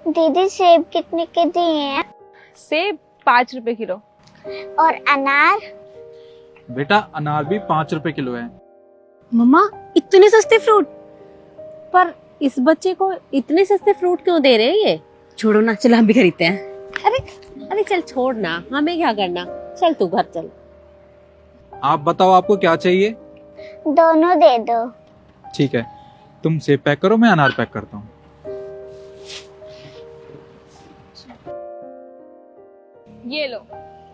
दीदी सेब कितने के दिए हैं? सेब 5 रुपए किलो। और अनार? बेटा अनार भी 5 रुपए किलो है। मम्मा इतने सस्ते फ्रूट, पर इस बच्चे को इतने सस्ते फ्रूट क्यों दे रहे हैं ये? छोड़ो ना, चल हम भी खरीदते हैं। अरे अरे चल छोड़ ना, हमें क्या करना, चल तू घर चल। आप बताओ आपको क्या चाहिए? दोनों दे दो। ठीक है, तुम सेब पैक करो, मैं अनार पैक करता हूँ। ये लो,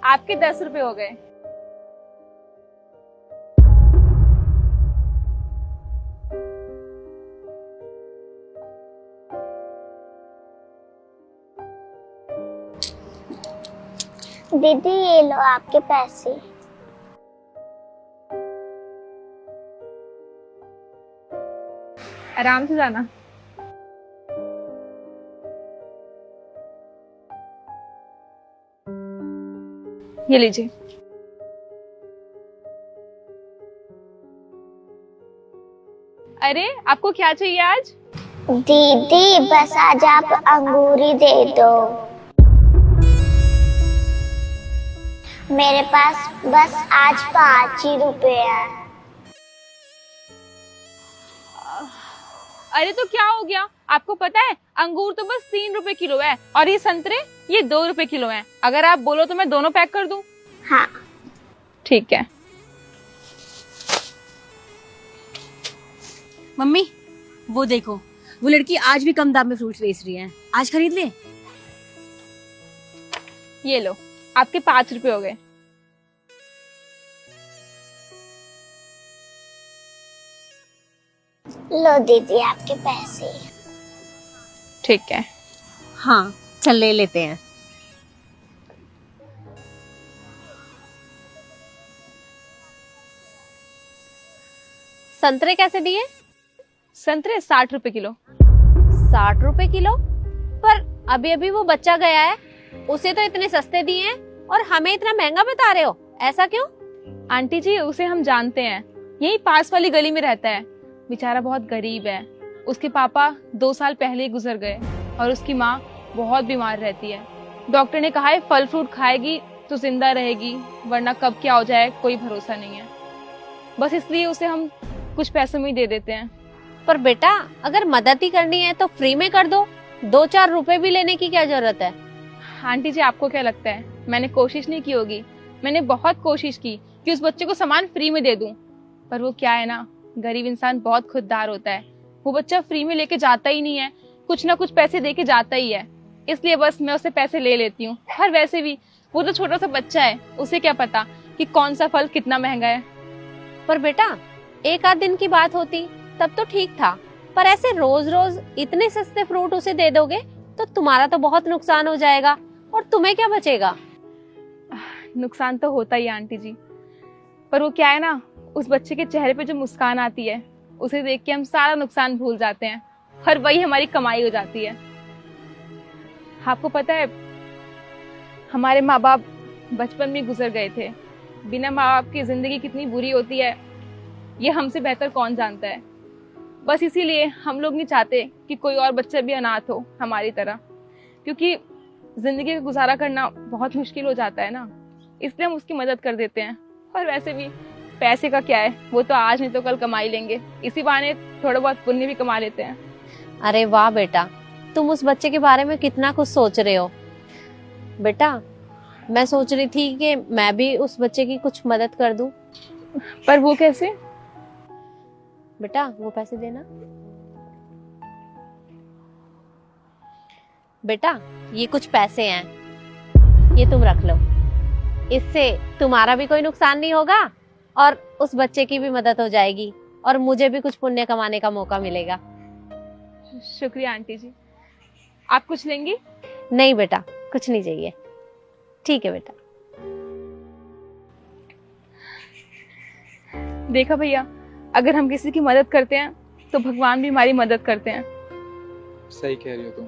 आपके 10 रुपए हो गए। दीदी ये लो आपके पैसे। आराम से जाना। ये लीजिए। अरे आपको क्या चाहिए आज? दीदी बस आज आप अंगूर ही दे दो। मेरे पास बस आज 5 ही रुपए हैं। अरे तो क्या हो गया? आपको पता है अंगूर तो बस 3 रुपए किलो है और ये संतरे ये 2 रुपए किलो हैं। अगर आप बोलो तो मैं दोनों पैक कर दूं। हाँ ठीक है। मम्मी वो देखो, वो लड़की आज भी कम दाम में फ्रूट्स बेच रही है, आज खरीद ले। ये लो, आपके 5 रुपए हो गए। लो दीदी आपके पैसे। ठीक है। हाँ चल ले लेते हैं। संतरे कैसे दिए? संतरे 60 रुपए किलो। 60 रुपए किलो? पर अभी अभी वो बच्चा गया है, उसे तो इतने सस्ते दिए हैं और हमें इतना महंगा बता रहे हो, ऐसा क्यों? आंटी जी उसे हम जानते हैं, यही पास वाली गली में रहता है। बेचारा बहुत गरीब है। उसके पापा 2 साल पहले ही गुजर गए और उसकी माँ बहुत बीमार रहती है। डॉक्टर ने कहा है फल फ्रूट खाएगी तो जिंदा रहेगी, वरना कब क्या हो जाए कोई भरोसा नहीं है। बस इसलिए उसे हम कुछ पैसों में ही दे देते हैं। पर बेटा अगर मदद ही करनी है तो फ्री में कर दो, 2-4 रुपए भी लेने की क्या जरूरत है? आंटी जी आपको क्या लगता है मैंने कोशिश नहीं की होगी? मैंने बहुत कोशिश की कि उस बच्चे को सामान फ्री में दे दूं, पर वो क्या है ना, गरीब इंसान बहुत खुददार होता है। वो बच्चा फ्री में लेके जाता ही नहीं है, कुछ ना कुछ पैसे दे के जाता ही है। इसलिए बस मैं उससे पैसे ले लेती हूँ। और वैसे भी वो तो छोटा सा बच्चा है, उसे क्या पता कि कौन सा फल कितना महंगा है। पर बेटा एक आध दिन की बात होती तब तो ठीक था, पर ऐसे रोज रोज इतने सस्ते फ्रूट उसे दे दोगे तो तुम्हारा तो बहुत नुकसान हो जाएगा और तुम्हें क्या बचेगा? नुकसान तो होता ही है आंटी जी, पर वो क्या है ना, उस बच्चे के चेहरे पे जो मुस्कान आती है उसे देख के हम सारा नुकसान भूल जाते हैं और वही हमारी कमाई हो जाती है। आपको पता है हमारे माँ बाप बचपन में गुजर गए थे। बिना माँ बाप की जिंदगी कितनी बुरी होती है ये हमसे बेहतर कौन जानता है। बस इसीलिए हम लोग नहीं चाहते कि कोई और बच्चा भी अनाथ हो हमारी तरह, क्योंकि जिंदगी का गुजारा करना बहुत मुश्किल हो जाता है ना, इसलिए हम उसकी मदद कर देते हैं। और वैसे भी पैसे का क्या है, वो तो आज नहीं तो कल कमा ही लेंगे, इसी बहाने थोड़ा बहुत पुण्य भी कमा लेते हैं। अरे वाह बेटा, तुम उस बच्चे के बारे में कितना कुछ सोच रहे हो। बेटा मैं सोच रही थी कि मैं भी उस बच्चे की कुछ मदद कर दूं। पर वो कैसे? बेटा वो पैसे देना। बेटा ये कुछ पैसे हैं, ये तुम रख लो, इससे तुम्हारा भी कोई नुकसान नहीं होगा और उस बच्चे की भी मदद हो जाएगी और मुझे भी कुछ पुण्य कमाने का मौका मिलेगा। शुक्रिया आंटी जी। आप कुछ लेंगी? नहीं बेटा कुछ नहीं चाहिए। ठीक है बेटा। देखा भैया, अगर हम किसी की मदद करते हैं तो भगवान भी हमारी मदद करते हैं। सही कह रही हो तुम।